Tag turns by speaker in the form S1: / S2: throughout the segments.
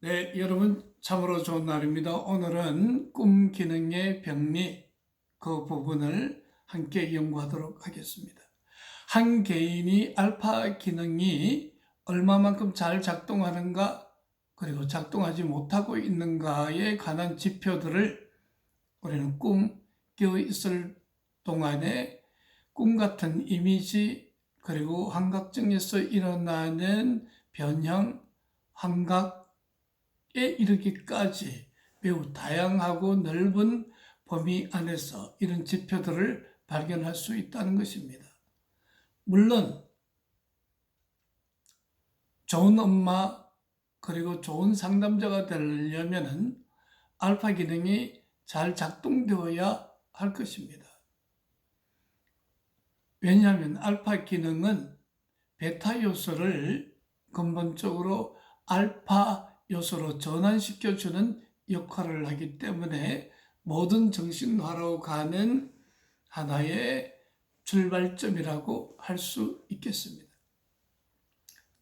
S1: 네, 여러분 참으로 좋은 날입니다. 오늘은 꿈 기능의 병리 그 부분을 함께 연구하도록 하겠습니다. 한 개인이 알파 기능이 얼마만큼 잘 작동하는가 그리고 작동하지 못하고 있는가에 관한 지표들을 우리는 꿈 깨어 있을 동안에 꿈 같은 이미지 그리고 환각증에서 일어나는 변형, 환각 이르기까지 매우 다양하고 넓은 범위 안에서 이런 지표들을 발견할 수 있다는 것입니다. 물론 좋은 엄마 그리고 좋은 상담자가 되려면 알파 기능이 잘 작동되어야 할 것입니다. 왜냐하면 알파 기능은 베타 요소를 근본적으로 알파 요소로 전환시켜주는 역할을 하기 때문에 모든 정신화로 가는 하나의 출발점이라고 할 수 있겠습니다.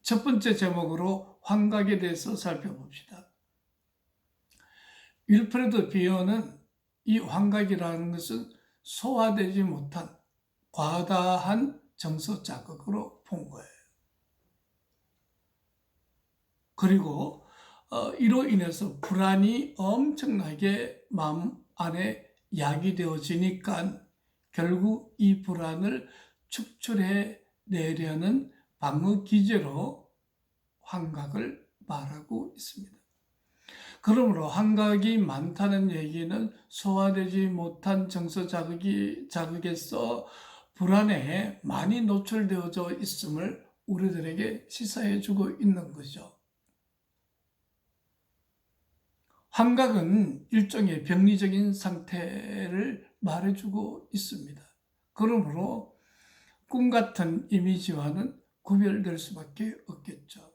S1: 첫 번째 제목으로 환각에 대해서 살펴봅시다. 윌프레드 비어는 이 환각이라는 것은 소화되지 못한 과다한 정서 자극으로 본 거예요. 그리고 이로 인해서 불안이 엄청나게 마음 안에 야기되어지니까 결국 이 불안을 축출해 내려는 방어 기제로 환각을 말하고 있습니다. 그러므로 환각이 많다는 얘기는 소화되지 못한 정서 자극에서 불안에 많이 노출되어져 있음을 우리들에게 시사해 주고 있는 거죠. 환각은 일종의 병리적인 상태를 말해주고 있습니다. 그러므로 꿈 같은 이미지와는 구별될 수밖에 없겠죠.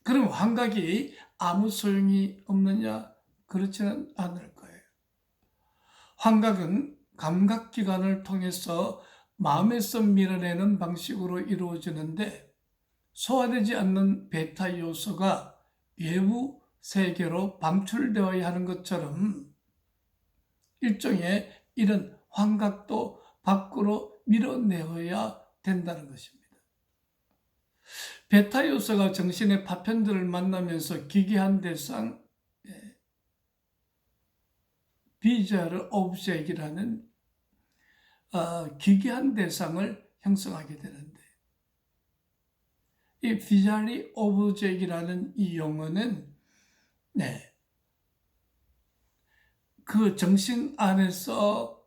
S1: 그럼 환각이 아무 소용이 없느냐? 그렇지는 않을 거예요. 환각은 감각기관을 통해서 마음에서 밀어내는 방식으로 이루어지는데 소화되지 않는 베타 요소가 외부 세계로 방출되어야 하는 것처럼 일종의 이런 환각도 밖으로 밀어내어야 된다는 것입니다. 베타 요소가 정신의 파편들을 만나면서 기괴한 대상, 비주얼 오브젝이라는 기괴한 대상을 형성하게 되는데 이 비주얼 오브젝이라는 이 용어는 그 정신 안에서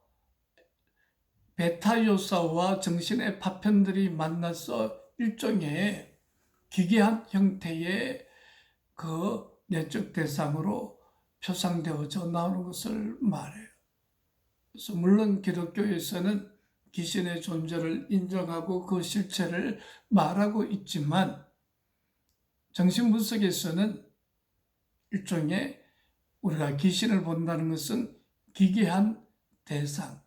S1: 베타 요소와 정신의 파편들이 만나서 일종의 기괴한 형태의 그 내적 대상으로 표상되어져 나오는 것을 말해요. 그래서 물론 기독교에서는 귀신의 존재를 인정하고 그 실체를 말하고 있지만 정신분석에서는 일종의 우리가 귀신을 본다는 것은 기괴한 대상,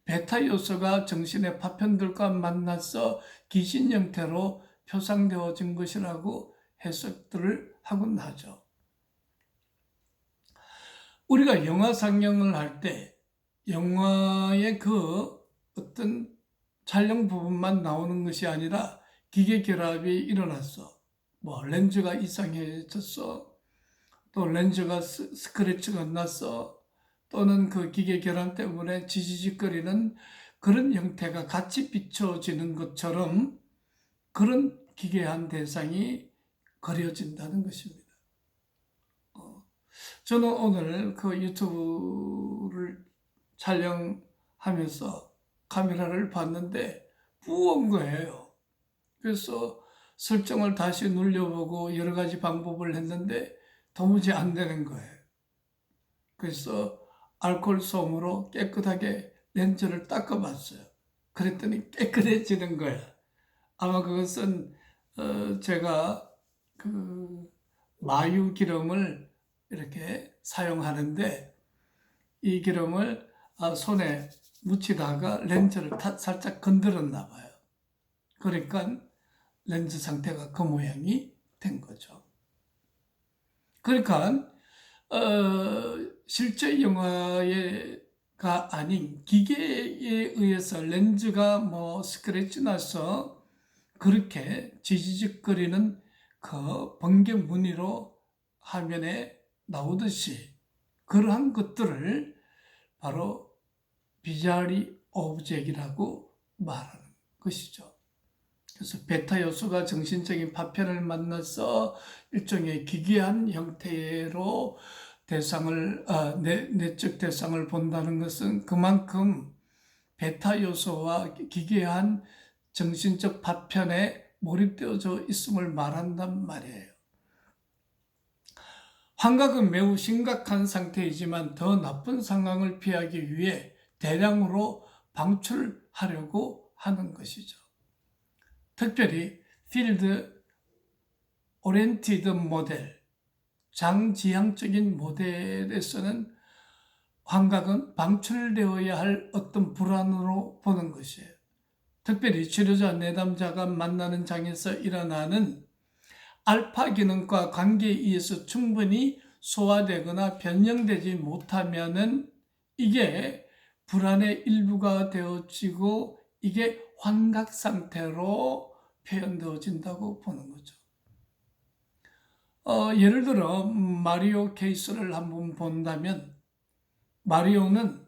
S1: 베타 요소가 정신의 파편들과 만나서 귀신 형태로 표상되어진 것이라고 해석들을 하곤 하죠. 우리가 영화 상영을 할 때 영화의 그 어떤 촬영 부분만 나오는 것이 아니라 기계 결합이 일어났어. 렌즈가 이상해졌어. 또 렌즈가 스크래치가 났어. 또는 그 기계 결함 때문에 지지직거리는 그런 형태가 같이 비춰지는 것처럼 그런 기괴한 대상이 그려진다는 것입니다. 저는 오늘 그 유튜브를 촬영하면서 카메라를 봤는데 뿌온 거예요. 그래서 설정을 다시 눌려보고 여러 가지 방법을 했는데 도무지 안 되는 거예요. 그래서 알코올 솜으로 깨끗하게 렌즈를 닦아봤어요. 그랬더니 깨끗해지는 거야. 아마 그것은 제가 그 마유 기름을 이렇게 사용하는데 이 기름을 손에 묻히다가 렌즈를 살짝 건드렸나 봐요. 그러니까 렌즈 상태가 그 모양이 된 거죠. 그러니까 실제 영화가 아닌 기계에 의해서 렌즈가 뭐 스크래치 나서 그렇게 지지직거리는 그 번개 무늬로 화면에 나오듯이 그러한 것들을 바로 비주얼 오브젝이라고 말하는 것이죠. 그래서 베타 요소가 정신적인 파편을 만나서 일종의 기괴한 형태로 내적 대상을 본다는 것은 그만큼 베타 요소와 기괴한 정신적 파편에 몰입되어져 있음을 말한단 말이에요. 환각은 매우 심각한 상태이지만 더 나쁜 상황을 피하기 위해 대량으로 방출하려고 하는 것이죠. 특별히 필드 오리엔티드 모델, 장지향적인 모델에서는 환각은 방출되어야 할 어떤 불안으로 보는 것이에요. 특별히 치료자 내담자가 만나는 장에서 일어나는 알파 기능과 관계에 의해서 충분히 소화되거나 변형되지 못하면은 이게 불안의 일부가 되어지고 이게 환각 상태로 표현되어진다고 보는 거죠. 예를 들어 마리오 케이스를 한번 본다면 마리오는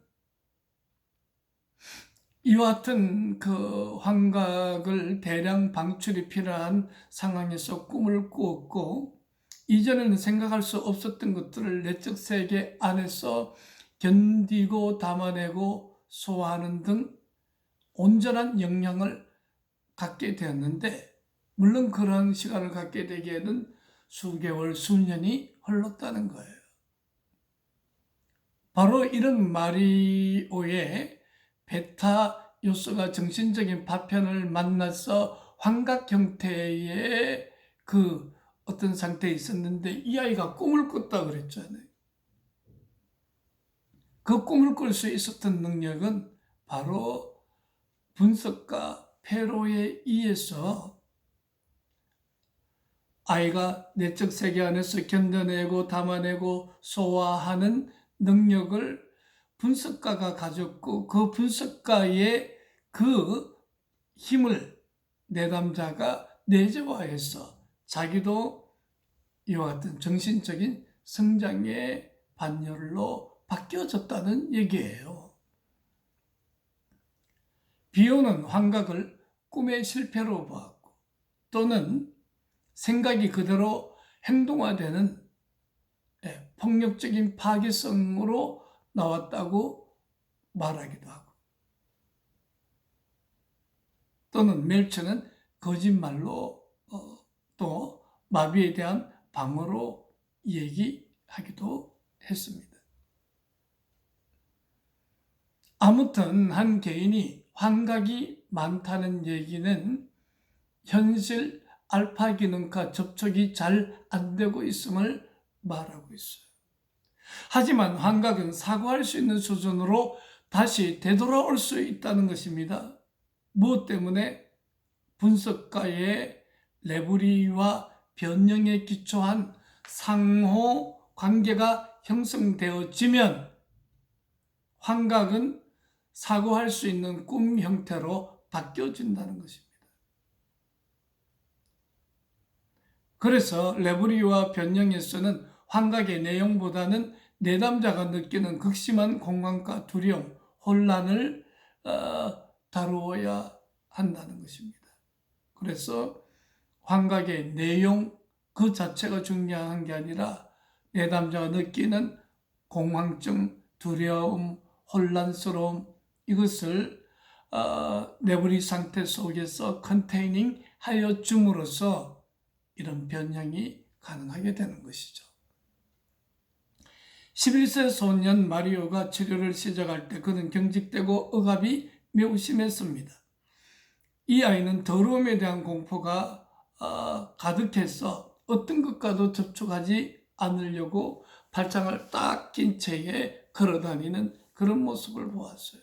S1: 이와 같은 그 환각을 대량 방출이 필요한 상황에서 꿈을 꾸었고 이전에는 생각할 수 없었던 것들을 내적 세계 안에서 견디고 담아내고 소화하는 등 온전한 역량을 갖게 되었는데 물론 그런 시간을 갖게 되기에는 수개월, 수년이 흘렀다는 거예요. 바로 이런 마리오의 베타 요소가 정신적인 파편을 만나서 환각 형태의 그 어떤 상태에 있었는데 이 아이가 꿈을 꿨다 그랬잖아요. 그 꿈을 꿀 수 있었던 능력은 바로 분석가 페로에 의해서 아이가 내적 세계 안에서 견뎌내고 담아내고 소화하는 능력을 분석가가 가졌고 그 분석가의 그 힘을 내담자가 내재화해서 자기도 이와 같은 정신적인 성장의 반열로 바뀌어졌다는 얘기예요. 비오는 환각을 꿈의 실패로 보았고 또는 생각이 그대로 행동화되는 폭력적인 파괴성으로 나왔다고 말하기도 하고 또는 멜처는 거짓말로 또 마비에 대한 방어로 얘기하기도 했습니다. 아무튼 한 개인이 환각이 많다는 얘기는 현실 알파 기능과 접촉이 잘 안 되고 있음을 말하고 있어요. 하지만 환각은 사고할 수 있는 수준으로 다시 되돌아올 수 있다는 것입니다. 무엇 때문에? 분석가의 레버리와 변형에 기초한 상호 관계가 형성되어지면 환각은 사고할 수 있는 꿈 형태로 바뀌어진다는 것입니다. 그래서 레버리와 변형에서는 환각의 내용보다는 내담자가 느끼는 극심한 공황과 두려움, 혼란을 다루어야 한다는 것입니다. 그래서 환각의 내용 그 자체가 중요한 게 아니라 내담자가 느끼는 공황증, 두려움, 혼란스러움 이것을 레버리 상태 속에서 컨테이닝 하여 줌으로써 이런 변형이 가능하게 되는 것이죠. 11세 소년 마리오가 치료를 시작할 때 그는 경직되고 억압이 매우 심했습니다. 이 아이는 더러움에 대한 공포가 가득해서 어떤 것과도 접촉하지 않으려고 발장을 딱 낀 채에 걸어다니는 그런 모습을 보았어요.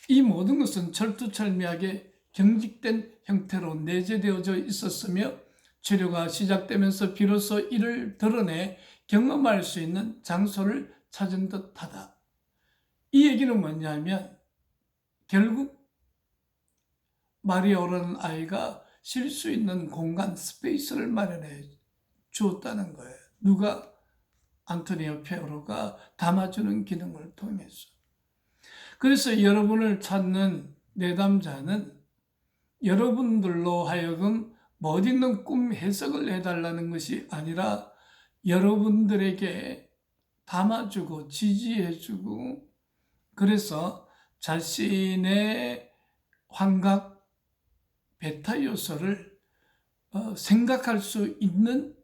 S1: 이 모든 것은 철두철미하게 경직된 형태로 내재되어져 있었으며 치료가 시작되면서 비로소 이를 드러내 경험할 수 있는 장소를 찾은 듯하다. 이 얘기는 뭐냐면 결국 마리오라는 아이가 쉴 수 있는 공간, 스페이스를 마련해 주었다는 거예요. 누가? 안토니오 페오로가 담아주는 기능을 통해서. 그래서 여러분을 찾는 내담자는 여러분들로 하여금 멋있는 꿈 해석을 해달라는 것이 아니라 여러분들에게 담아주고 지지해주고, 그래서 자신의 환각, 베타 요소를 생각할 수 있는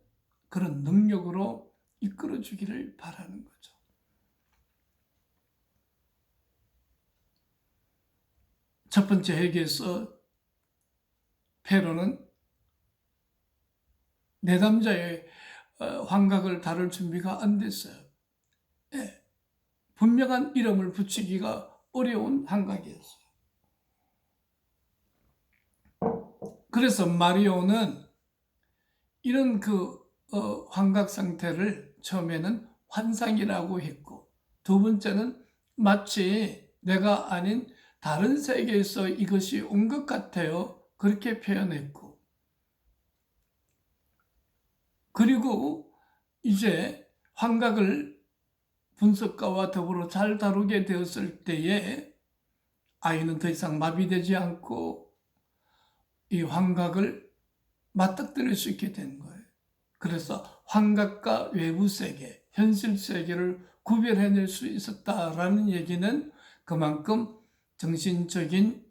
S1: 그런 능력으로 이끌어주기를 바라는 거죠. 첫 번째 회개에서 페로는 내담자의 환각을 다룰 준비가 안 됐어요. 네. 분명한 이름을 붙이기가 어려운 환각이었어요. 그래서 마리오는 이런 환각 상태를 처음에는 환상이라고 했고, 두 번째는 마치 내가 아닌 다른 세계에서 이것이 온 것 같아요. 그렇게 표현했고, 그리고 이제 환각을 분석가와 더불어 잘 다루게 되었을 때에 아이는 더 이상 마비되지 않고 이 환각을 맞닥뜨릴 수 있게 된 거예요. 그래서 환각과 외부 세계, 현실 세계를 구별해낼 수 있었다라는 얘기는 그만큼 정신적인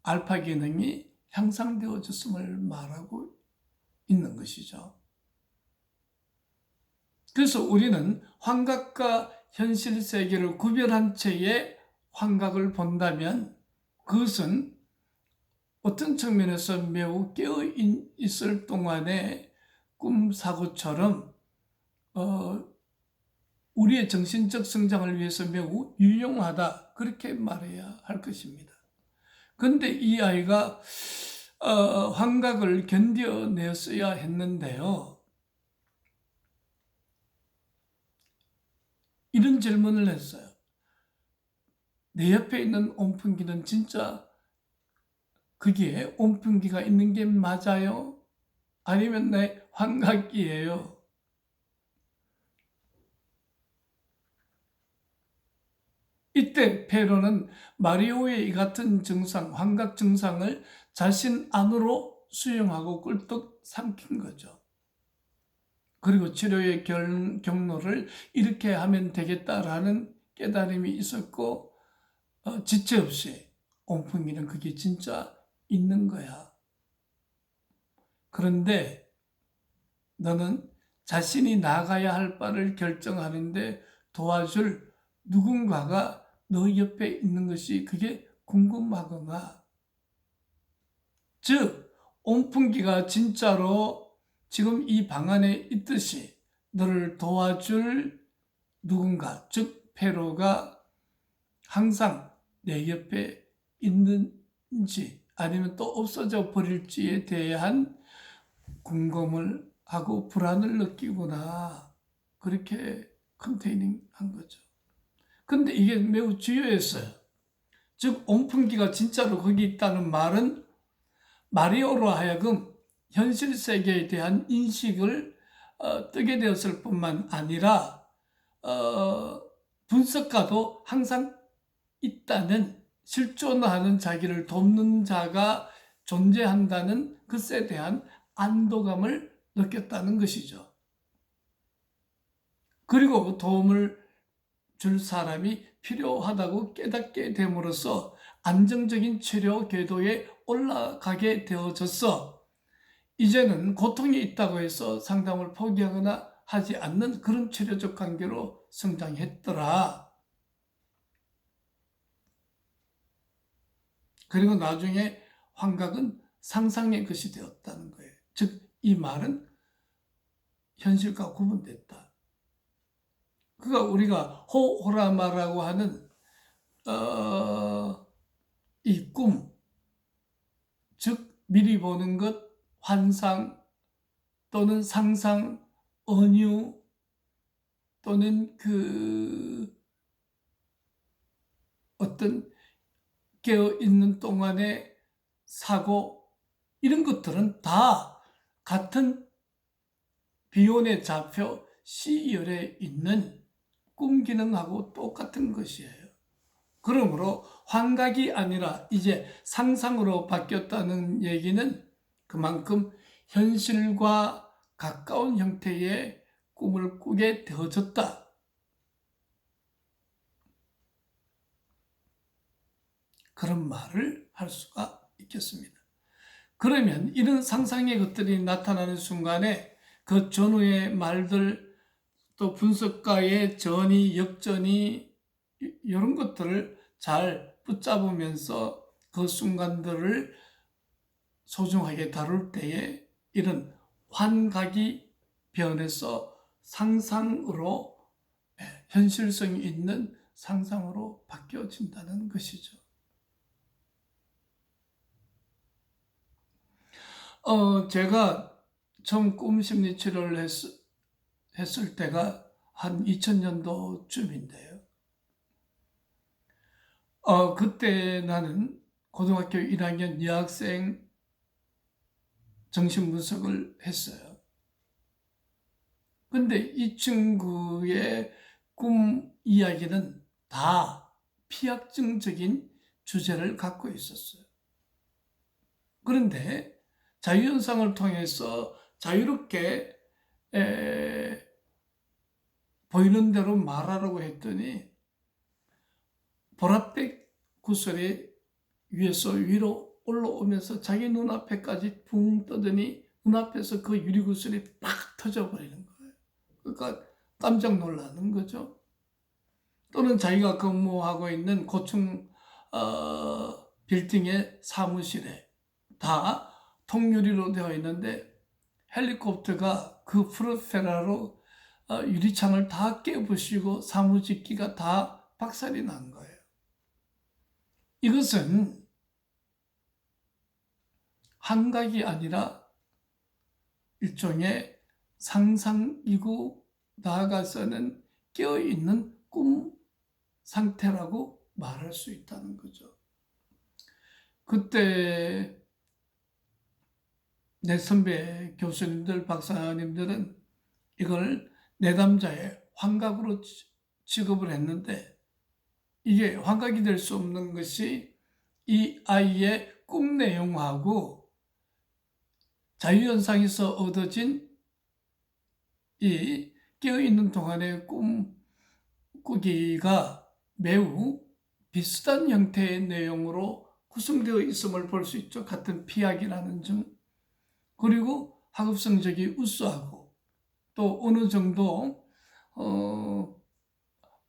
S1: 알파 기능이 향상되어졌음을 말하고 있는 것이죠. 그래서 우리는 환각과 현실 세계를 구별한 채의 환각을 본다면 그것은 어떤 측면에서 매우 깨어 있을 동안의 꿈 사고처럼 우리의 정신적 성장을 위해서 매우 유용하다, 그렇게 말해야 할 것입니다. 그런데 이 아이가 환각을 견뎌냈어야 했는데요. 이런 질문을 했어요. 내 옆에 있는 온풍기는 진짜 거기에 온풍기가 있는 게 맞아요? 아니면 내 환각이에요? 이때 페로는 마리오의 이 같은 증상, 환각 증상을 자신 안으로 수용하고 꿀떡 삼킨 거죠. 그리고 치료의 경로를 이렇게 하면 되겠다라는 깨달음이 있었고, 지체 없이 온풍기는 그게 진짜 있는 거야. 그런데 너는 자신이 나가야 할 바를 결정하는데 도와줄 누군가가 너 옆에 있는 것이 그게 궁금하거나, 즉 온풍기가 진짜로 지금 이 방 안에 있듯이 너를 도와줄 누군가, 즉 페로가 항상 내 옆에 있는지 아니면 또 없어져 버릴지에 대한 궁금을 하고 불안을 느끼구나, 그렇게 컨테이닝한 거죠. 근데 이게 매우 주요했어요. 즉 온풍기가 진짜로 거기 있다는 말은 마리오로 하여금 현실 세계에 대한 인식을 뜨게 되었을 뿐만 아니라 분석가도 항상 있다는, 실존하는 자기를 돕는 자가 존재한다는 것에 대한 안도감을 느꼈다는 것이죠. 그리고 도움을 줄 사람이 필요하다고 깨닫게 됨으로써 안정적인 치료 궤도에 올라가게 되어졌어. 이제는 고통이 있다고 해서 상담을 포기하거나 하지 않는 그런 치료적 관계로 성장했더라. 그리고 나중에 환각은 상상의 것이 되었다는 거예요. 즉 이 말은 현실과 구분됐다. 그가 우리가 호호라마라고 하는 이 꿈, 즉 미리 보는 것, 환상 또는 상상, 언유 또는 어떤 깨어있는 동안의 사고, 이런 것들은 다 같은 비혼의 좌표 C열에 있는 꿈 기능하고 똑같은 것이에요. 그러므로 환각이 아니라 이제 상상으로 바뀌었다는 얘기는 그만큼 현실과 가까운 형태의 꿈을 꾸게 되어졌다. 그런 말을 할 수가 있겠습니다. 그러면 이런 상상의 것들이 나타나는 순간에 그 전후의 말들, 또 분석가의 전이, 역전이, 이런 것들을 잘 붙잡으면서 그 순간들을 소중하게 다룰 때에 이런 환각이 변해서 상상으로, 현실성이 있는 상상으로 바뀌어진다는 것이죠. 제가 처음 꿈 심리 치료를 했을 때가 한 2000년도쯤인데요. 그때 나는 고등학교 1학년 여학생 정신분석을 했어요. 근데 이 친구의 꿈 이야기는 다 피약증적인 주제를 갖고 있었어요. 그런데 자유현상을 통해서 자유롭게 보이는 대로 말하라고 했더니 보라색 구슬이 위에서 위로 올라오면서 자기 눈앞에까지 붕 떠더니 눈앞에서 그 유리구슬이 팍 터져버리는 거예요. 그러니까 깜짝 놀라는 거죠. 또는 자기가 근무하고 있는 고층 빌딩의 사무실에 다 통유리로 되어 있는데 헬리콥터가 그 프로펠러로 유리창을 다 깨부시고 사무직기가 다 박살이 난 거예요. 이것은 환각이 아니라 일종의 상상이고 나아가서는 깨어있는 꿈 상태라고 말할 수 있다는 거죠. 그때 내 선배 교수님들, 박사님들은 이걸 내담자의 환각으로 취급을 했는데, 이게 환각이 될 수 없는 것이 이 아이의 꿈 내용하고 자유현상에서 얻어진 이 깨어있는 동안의 꿈 꾸기가 매우 비슷한 형태의 내용으로 구성되어 있음을 볼 수 있죠. 같은 피약이라는 점, 그리고 학업성적이 우수하고 또 어느 정도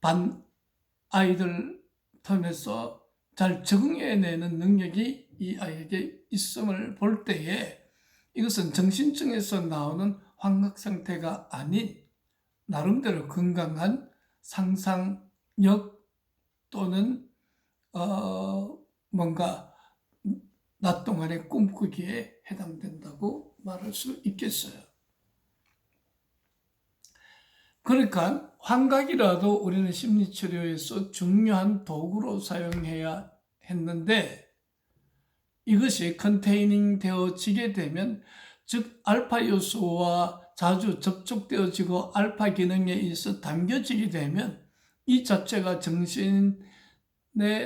S1: 반 아이들 텀에서 잘 적응해내는 능력이 이 아이에게 있음을 볼 때에 이것은 정신증에서 나오는 환각 상태가 아닌 나름대로 건강한 상상력 또는 뭔가 낮 동안의 꿈꾸기에 해당된다고 말할 수 있겠어요. 그러니까 환각이라도 우리는 심리치료에서 중요한 도구로 사용해야 했는데, 이것이 컨테이닝 되어지게 되면, 즉 알파 요소와 자주 접촉되어지고 알파 기능에 의해서 당겨지게 되면 이 자체가 정신의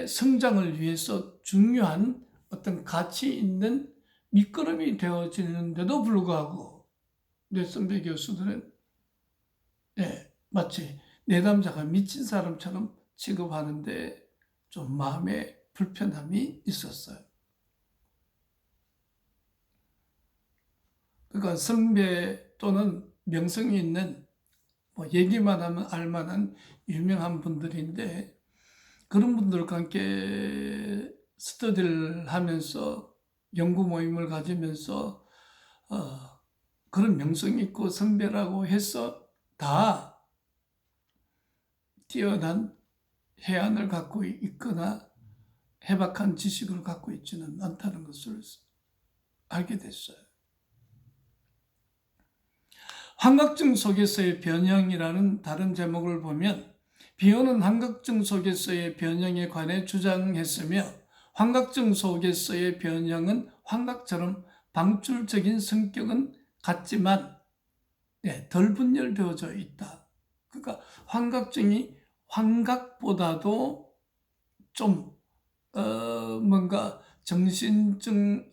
S1: 성장을 위해서 중요한 어떤 가치 있는 밑거름이 되어지는데도 불구하고 내 선배 교수들은 마치 내담자가 미친 사람처럼 취급하는데 좀 마음에 불편함이 있었어요. 그러니까 선배 또는 명성이 있는, 얘기만 하면 알만한 유명한 분들인데, 그런 분들과 함께 스터디를 하면서 연구 모임을 가지면서 그런 명성이 있고 선배라고 해서 다 뛰어난 해안을 갖고 있거나 해박한 지식을 갖고 있지는 않다는 것을 알게 됐어요. 환각증 속에서의 변형이라는 다른 제목을 보면 비오는 환각증 속에서의 변형에 관해 주장했으며 환각증 속에서의 변형은 환각처럼 방출적인 성격은 같지만 덜 분열되어져 있다. 그러니까 환각증이 환각보다도 좀 뭔가 정신적인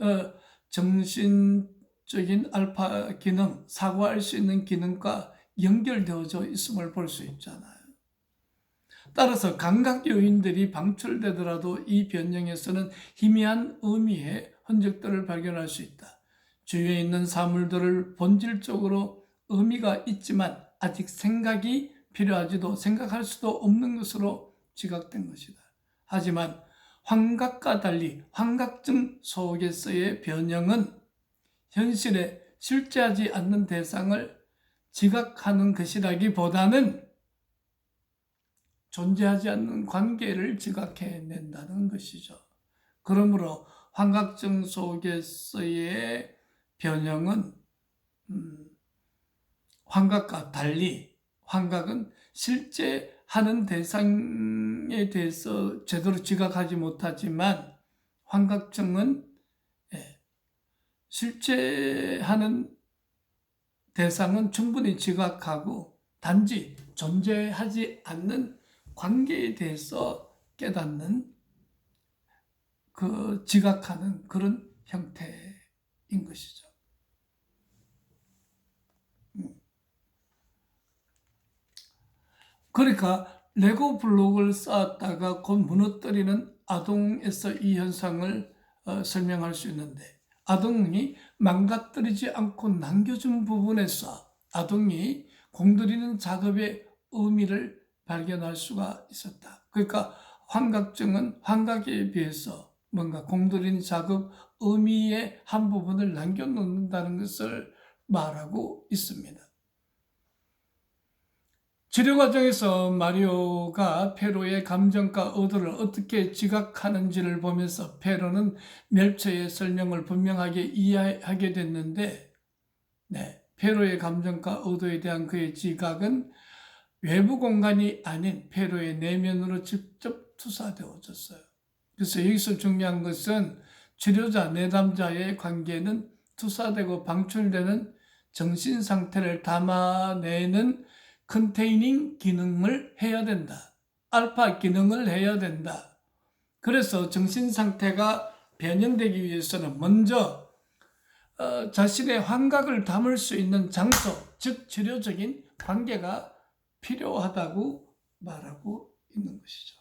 S1: 알파 기능, 사고할 수 있는 기능과 연결되어져 있음을 볼 수 있잖아요. 따라서 감각 요인들이 방출되더라도 이 변형에서는 희미한 의미의 흔적들을 발견할 수 있다. 주위에 있는 사물들을 본질적으로 의미가 있지만 아직 생각이 필요하지도 생각할 수도 없는 것으로 지각된 것이다. 하지만 환각과 달리 환각증 속에서의 변형은 현실에 실제하지 않는 대상을 지각하는 것이라기보다는 존재하지 않는 관계를 지각해낸다는 것이죠. 그러므로 환각증 속에서의 변형은 환각과 달리 환각은 실제 하는 대상에 대해서 제대로 지각하지 못하지만 환각증은 실제하는 대상은 충분히 지각하고 단지 존재하지 않는 관계에 대해서 깨닫는 지각하는 그런 형태인 것이죠. 그러니까 레고 블록을 쌓았다가 곧 무너뜨리는 아동에서 이 현상을 설명할 수 있는데 아동이 망가뜨리지 않고 남겨준 부분에서 아동이 공들이는 작업의 의미를 발견할 수가 있었다. 그러니까 환각증은 환각에 비해서 뭔가 공들이는 작업 의미의 한 부분을 남겨놓는다는 것을 말하고 있습니다. 치료 과정에서 마리오가 페로의 감정과 의도를 어떻게 지각하는지를 보면서 페로는 멜처의 설명을 분명하게 이해하게 됐는데 페로의 감정과 의도에 대한 그의 지각은 외부 공간이 아닌 페로의 내면으로 직접 투사되어졌어요. 그래서 여기서 중요한 것은 치료자, 내담자의 관계는 투사되고 방출되는 정신 상태를 담아내는 컨테이닝 기능을 해야 된다. 알파 기능을 해야 된다. 그래서 정신 상태가 변형되기 위해서는 먼저 자신의 환각을 담을 수 있는 장소, 즉 치료적인 관계가 필요하다고 말하고 있는 것이죠.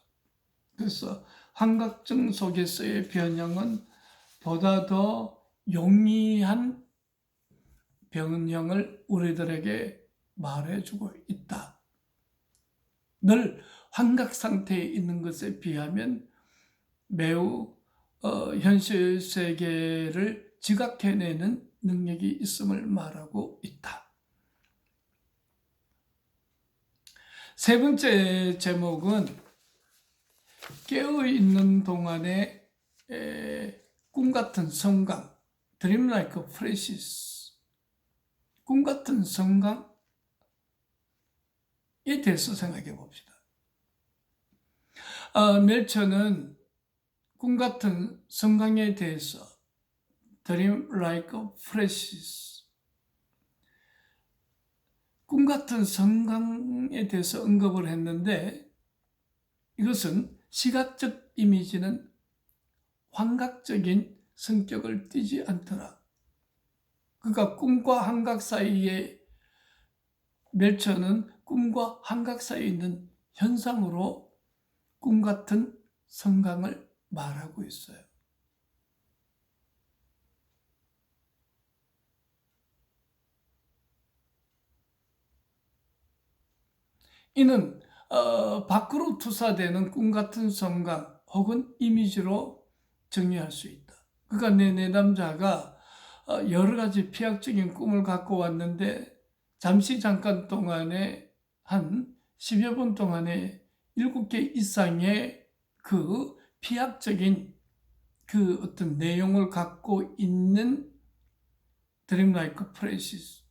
S1: 그래서 환각증 속에서의 변형은 보다 더 용이한 변형을 우리들에게 말해주고 있다. 늘 환각 상태에 있는 것에 비하면 매우 현실 세계를 지각해내는 능력이 있음을 말하고 있다. 세 번째 제목은 깨어있는 동안의 꿈같은 성강, Dream like flashes, 꿈같은 성강에 대해서 생각해 봅시다. 멜처는 꿈같은 성강에 대해서 Dream like flashes, 꿈같은 성강에 대해서 언급을 했는데 이것은 시각적 이미지는 환각적인 성격을 띠지 않더라. 그러니까 꿈과 환각 사이에 멜처는 꿈과 환각 사이에 있는 현상으로 꿈같은 성강을 말하고 있어요. 이는 밖으로 투사되는 꿈같은 성강 혹은 이미지로 정의할 수 있다. 그러니까 내 내담자가 여러 가지 피학적인 꿈을 갖고 왔는데 잠깐 동안에 한 10여 분 동안에 7개 이상의 그 피학적인 그 어떤 내용을 갖고 있는 Dream like flashes,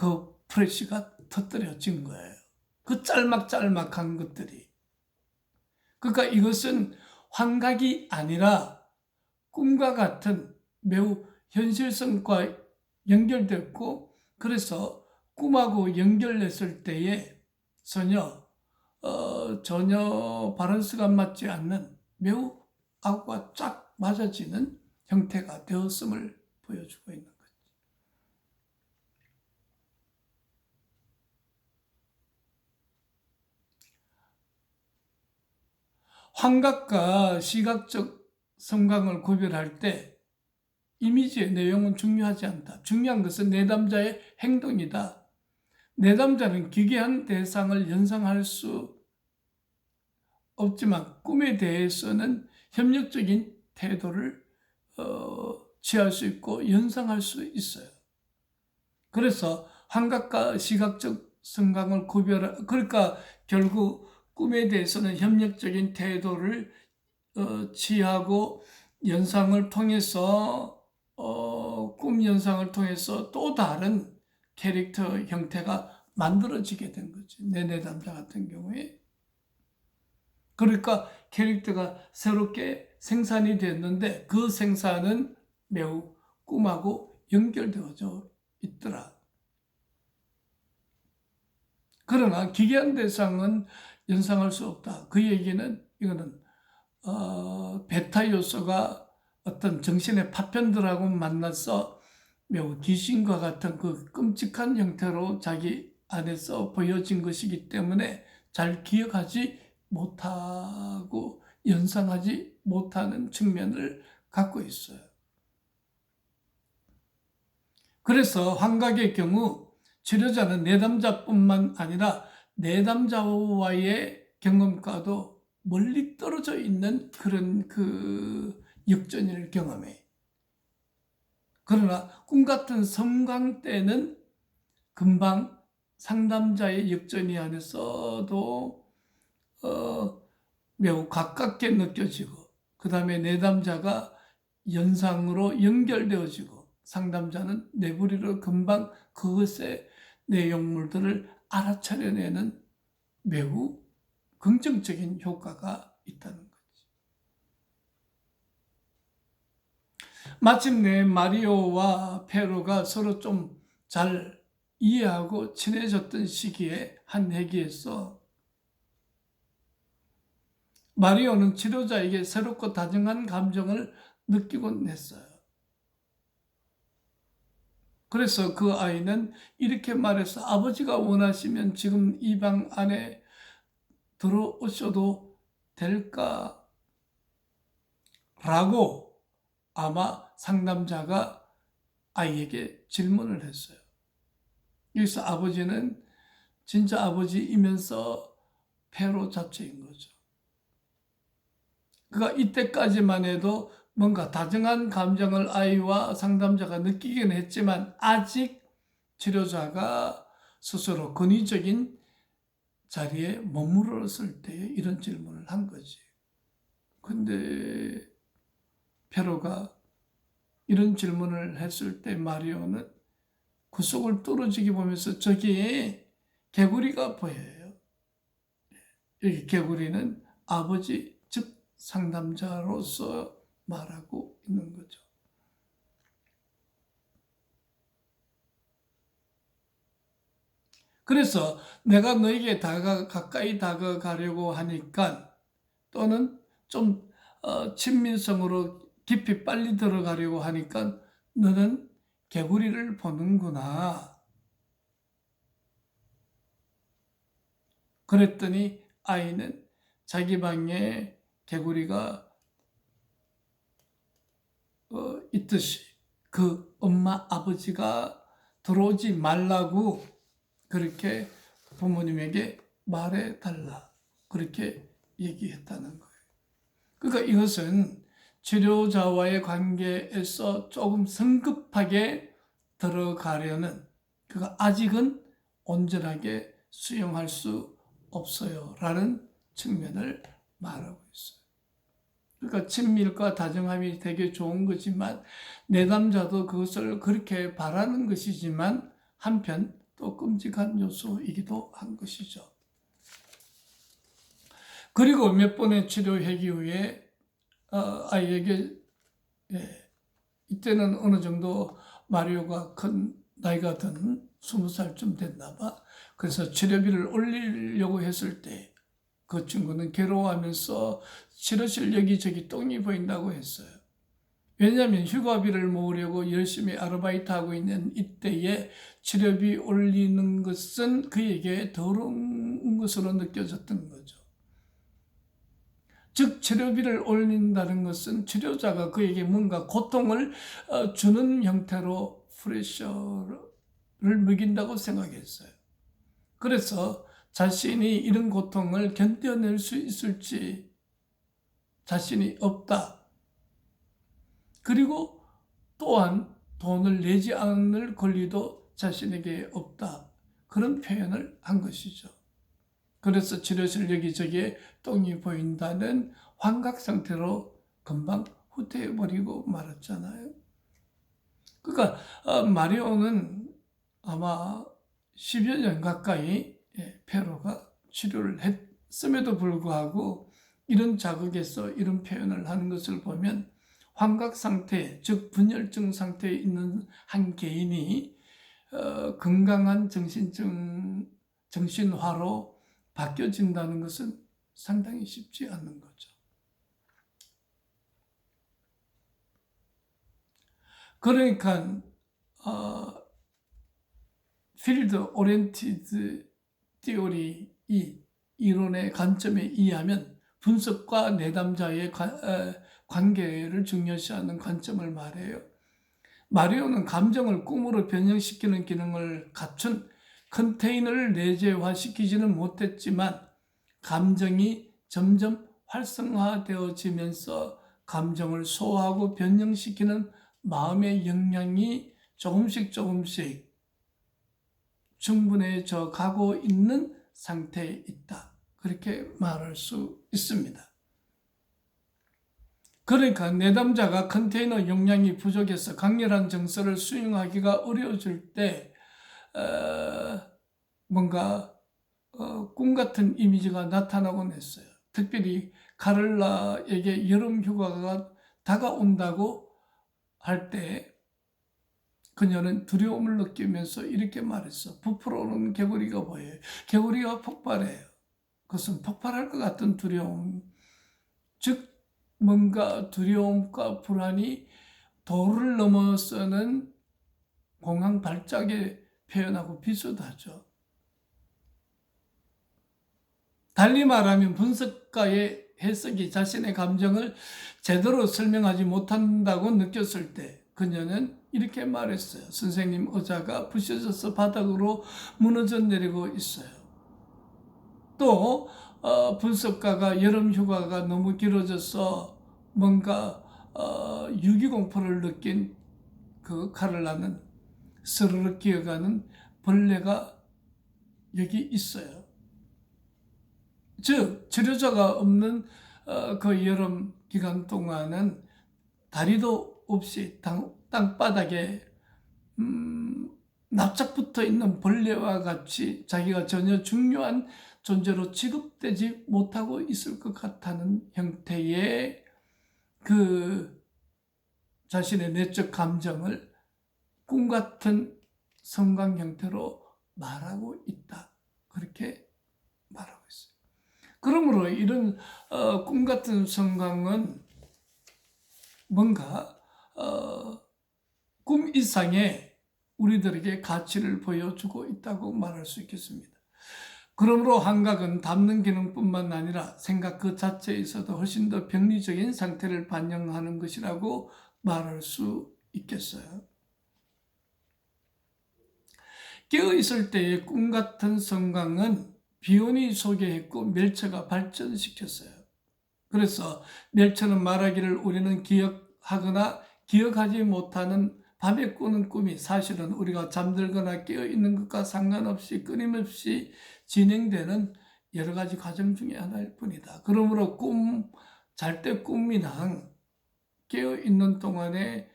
S1: 그 프레시가 터뜨려진 거예요. 그 짤막짤막한 것들이. 그러니까 이것은 환각이 아니라 꿈과 같은 매우 현실성과 연결됐고, 그래서 꿈하고 연결했을 때에 전혀 밸런스가 맞지 않는 매우 하고가 쫙 맞아지는 형태가 되었음을 보여주고 있는 거죠. 환각과 시각적 성광을 구별할 때 이미지의 내용은 중요하지 않다. 중요한 것은 내담자의 행동이다. 내담자는 기괴한 대상을 연상할 수 없지만 꿈에 대해서는 협력적인 태도를 취할 수 있고 연상할 수 있어요. 그래서 환각과 시각적 성광을 그러니까 결국 꿈에 대해서는 협력적인 태도를 취하고 연상을 통해서 꿈 연상을 통해서 또 다른 캐릭터 형태가 만들어지게 된 거지. 내 내담자 같은 경우에. 그러니까 캐릭터가 새롭게 생산이 됐는데 그 생산은 매우 꿈하고 연결되어져 있더라. 그러나 기괴한 대상은 연상할 수 없다. 그 얘기는 이거는 베타 요소가 어떤 정신의 파편들하고 만나서 매우 귀신과 같은 그 끔찍한 형태로 자기 안에서 보여진 것이기 때문에 잘 기억하지 못하고 연상하지 못하는 측면을 갖고 있어요. 그래서 환각의 경우 치료자는 내담자뿐만 아니라 내담자와의 경험과도 멀리 떨어져 있는 그런 그 역전을 경험해. 그러나 꿈 같은 성광 때는 금방 상담자의 역전이 안에서도 매우 가깝게 느껴지고, 그 다음에 내담자가 연상으로 연결되어지고, 상담자는 내부리로 금방 그것의 내용물들을 알아차려내는 매우 긍정적인 효과가 있다는 거지. 마침내 마리오와 페로가 서로 좀 잘 이해하고 친해졌던 시기에 한 회기에서 마리오는 치료자에게 새롭고 다정한 감정을 느끼곤 했어요. 그래서 그 아이는 이렇게 말해서 아버지가 원하시면 지금 이 방 안에 들어오셔도 될까? 라고 아마 상담자가 아이에게 질문을 했어요. 여기서 아버지는 진짜 아버지이면서 폐로 자체인 거죠. 그러니까 이때까지만 해도 뭔가 다정한 감정을 아이와 상담자가 느끼긴 했지만 아직 치료자가 스스로 권위적인 자리에 머물렀을 때 이런 질문을 한 거지. 근데 페로가 이런 질문을 했을 때 마리오는 그 속을 뚫어지게 보면서 저기에 개구리가 보여요. 여기 개구리는 아버지, 즉 상담자로서 말하고 있는 거죠. 그래서 내가 너에게 가까이 다가가려고 하니까 또는 좀 친밀성으로 깊이 빨리 들어가려고 하니까 너는 개구리를 보는구나. 그랬더니 아이는 자기 방에 개구리가 있듯이 그 엄마 아버지가 들어오지 말라고 그렇게 부모님에게 말해달라 그렇게 얘기했다는 거예요. 그러니까 이것은 치료자와의 관계에서 조금 성급하게 들어가려는, 그가 아직은 온전하게 수용할 수 없어요 라는 측면을 말하고 있어요. 그러니까 친밀과 다정함이 되게 좋은 거지만 내담자도 그것을 그렇게 바라는 것이지만 한편 또 끔찍한 요소이기도 한 것이죠. 그리고 몇 번의 치료회기 후에 아이에게 이때는 어느 정도 마리오가 큰 나이가 든 20살쯤 됐나 봐. 그래서 치료비를 올리려고 했을 때 그 친구는 괴로워하면서 치료실 여기저기 똥이 보인다고 했어요. 왜냐하면 휴가비를 모으려고 열심히 아르바이트하고 있는 이때에 치료비 올리는 것은 그에게 더러운 것으로 느껴졌던 거죠. 즉 치료비를 올린다는 것은 치료자가 그에게 뭔가 고통을 주는 형태로 프레셔를 먹인다고 생각했어요. 그래서 자신이 이런 고통을 견뎌낼 수 있을지 자신이 없다. 그리고 또한 돈을 내지 않을 권리도 자신에게 없다. 그런 표현을 한 것이죠. 그래서 치료실 여기저기에 똥이 보인다는 환각 상태로 금방 후퇴해버리고 말았잖아요. 그러니까 마리오는 아마 10여 년 가까이 페로가 치료를 했음에도 불구하고 이런 자극에서 이런 표현을 하는 것을 보면 환각 상태, 즉 분열증 상태에 있는 한 개인이 건강한 정신화로 바뀌어진다는 것은 상당히 쉽지 않은 거죠. 그러니까 필드 오리엔티드 티오리 이 이론의 관점에 의하면 분석과 내담자의 관계를 중요시하는 관점을 말해요. 마리오는 감정을 꿈으로 변형시키는 기능을 갖춘 컨테이너를 내재화시키지는 못했지만 감정이 점점 활성화되어지면서 감정을 소화하고 변형시키는 마음의 역량이 조금씩 충분해져 가고 있는 상태에 있다. 그렇게 말할 수 있습니다. 그러니까 내담자가 컨테이너 용량이 부족해서 강렬한 정서를 수용하기가 어려워질 때 뭔가 꿈 같은 이미지가 나타나곤 했어요. 특별히 카를라에게 여름 휴가가 다가온다고 할 때 그녀는 두려움을 느끼면서 이렇게 말했어. 부풀어오는 개구리가 보여요. 개구리가 폭발해요. 그것은 폭발할 것 같은 두려움, 즉 뭔가 두려움과 불안이 도를 넘어서는 공황 발작에 표현하고 비슷하죠. 달리 말하면 분석가의 해석이 자신의 감정을 제대로 설명하지 못한다고 느꼈을 때 그녀는 이렇게 말했어요. 선생님, 의자가 부셔져서 바닥으로 무너져 내리고 있어요. 또 분석가가 여름 휴가가 너무 길어져서 뭔가 유기공포를 느낀 그 카를라는 스르륵 기어가는 벌레가 여기 있어요. 즉 치료자가 없는 그 여름 기간 동안은 다리도 없이 땅바닥에 납작붙어 있는 벌레와 같이 자기가 전혀 중요한 존재로 취급되지 못하고 있을 것 같다는 형태의 그 자신의 내적 감정을 꿈같은 성강 형태로 말하고 있다. 그렇게 말하고 있어요. 그러므로 이런 꿈같은 성강은 뭔가 꿈 이상의 우리들에게 가치를 보여주고 있다고 말할 수 있겠습니다. 그러므로 환각은 담는 기능뿐만 아니라 생각 그 자체에 있어도 훨씬 더 병리적인 상태를 반영하는 것이라고 말할 수 있겠어요. 깨어있을 때의 꿈같은 성강은 비온이 소개했고 멜처가 발전시켰어요. 그래서 멜처는 말하기를 우리는 기억하거나 기억하지 못하는 밤에 꾸는 꿈이 사실은 우리가 잠들거나 깨어있는 것과 상관없이 끊임없이 진행되는 여러 가지 과정 중에 하나일 뿐이다. 그러므로 잘 때 꿈이나 깨어있는 동안의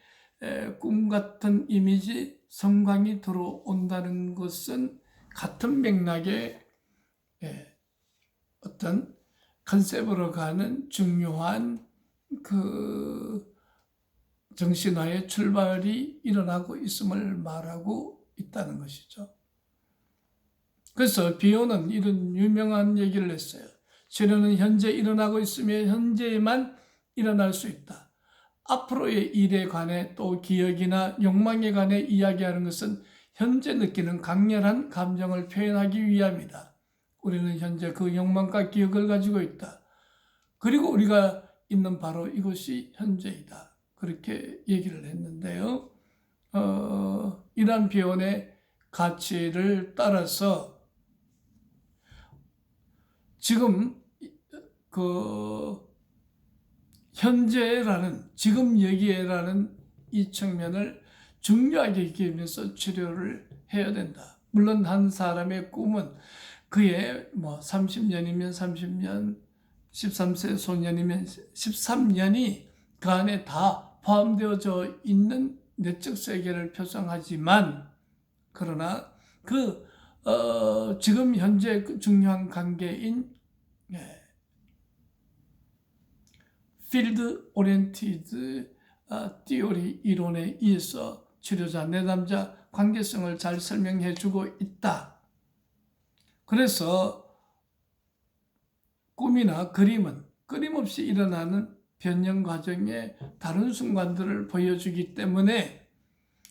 S1: 꿈 같은 이미지 성광이 들어온다는 것은 같은 맥락의 어떤 컨셉으로 가는 중요한 그 정신화의 출발이 일어나고 있음을 말하고 있다는 것이죠. 그래서 비오는 이런 유명한 얘기를 했어요. 치료는 현재 일어나고 있으며 현재에만 일어날 수 있다. 앞으로의 일에 관해 또 기억이나 욕망에 관해 이야기하는 것은 현재 느끼는 강렬한 감정을 표현하기 위함이다. 우리는 현재 그 욕망과 기억을 가지고 있다. 그리고 우리가 있는 바로 이곳이 현재이다. 그렇게 얘기를 했는데요. 이러한 비혼의 가치를 따라서 지금 그 현재라는 지금 여기에라는 이 측면을 중요하게 여기면서 치료를 해야 된다. 물론 한 사람의 꿈은 그의 30년이면 30년, 13세 소년이면 13년이 그 안에 다 포함되어져 있는 내적 세계를 표상하지만 그러나 지금 현재 중요한 관계인 필드 오리엔티드 티오리 이론에 의해서 치료자 내담자 관계성을 잘 설명해 주고 있다. 그래서 꿈이나 그림은 끊임없이 일어나는 변형 과정의 다른 순간들을 보여주기 때문에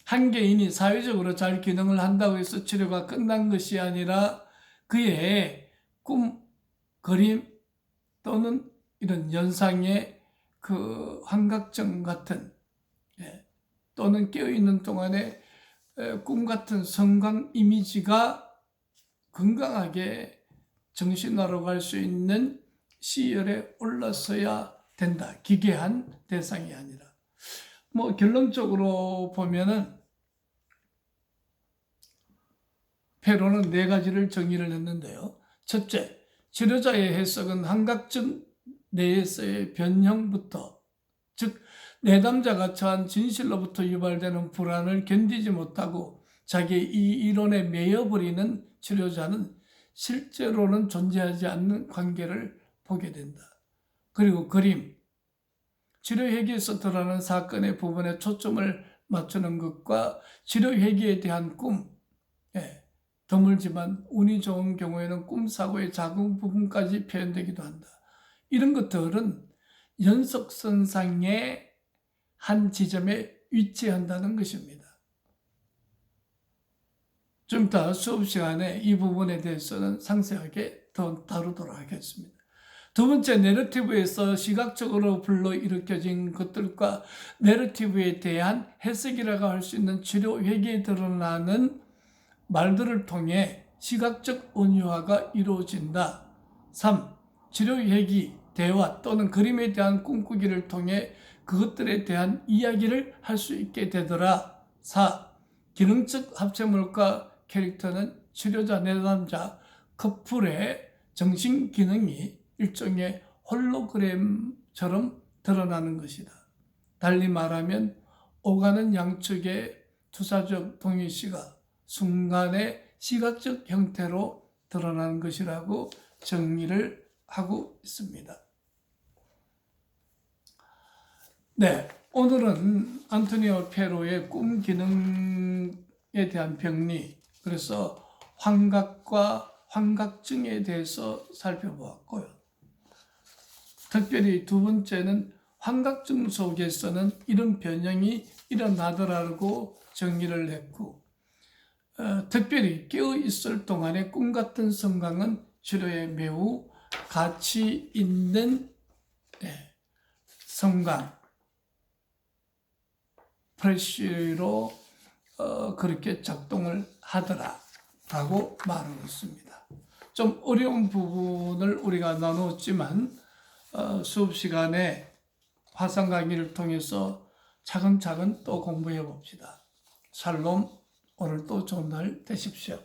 S1: 한 개인이 사회적으로 잘 기능을 한다고 해서 치료가 끝난 것이 아니라 그의 꿈, 그림 또는 이런 연상의 그 환각증 같은 또는 깨어있는 동안에 꿈 같은 성광 이미지가 건강하게 정신화로 갈 수 있는 시열에 올라서야 된다. 기괴한 대상이 아니라. 결론적으로 보면은 페로는 4가지를 정의를 했는데요. 첫째, 치료자의 해석은 환각증 내에서의 변형부터, 즉 내담자가 처한 진실로부터 유발되는 불안을 견디지 못하고 자기의 이 이론에 매여버리는 치료자는 실제로는 존재하지 않는 관계를 보게 된다. 그리고 그림, 치료 회기에서 드러나는 사건의 부분에 초점을 맞추는 것과 치료 회기에 대한 꿈, 드물지만 운이 좋은 경우에는 꿈사고의 작은 부분까지 표현되기도 한다. 이런 것들은 연속선상의 한 지점에 위치한다는 것입니다. 좀 이따 수업 시간에 이 부분에 대해서는 상세하게 더 다루도록 하겠습니다. 두 번째, 내러티브에서 시각적으로 불러일으켜진 것들과 내러티브에 대한 해석이라고 할 수 있는 치료 회계에 드러나는 말들을 통해 시각적 은유화가 이루어진다. 3. 치료 회기, 대화 또는 그림에 대한 꿈꾸기를 통해 그것들에 대한 이야기를 할 수 있게 되더라. 4. 기능적 합체물과 캐릭터는 치료자 내담자 커플의 정신 기능이 일종의 홀로그램처럼 드러나는 것이다. 달리 말하면 오가는 양측의 투사적 동일시가 순간의 시각적 형태로 드러나는 것이라고 정의를 하고 있습니다. 네, 오늘은 안토니오 페로의 꿈 기능에 대한 병리, 그래서 환각과 환각증에 대해서 살펴보았고요. 특별히 두 번째는 환각증 속에서는 이런 변형이 일어나더라고 정의를 했고, 특별히 깨어있을 동안의 꿈같은 성광은 치료에 매우 가치 있는 성광, 프레쉬로 그렇게 작동을 하더라라고 말하고 있습니다. 좀 어려운 부분을 우리가 나누었지만 수업 시간에 화상 강의를 통해서 차근차근 또 공부해 봅시다. 샬롬, 오늘도 좋은 날 되십시오.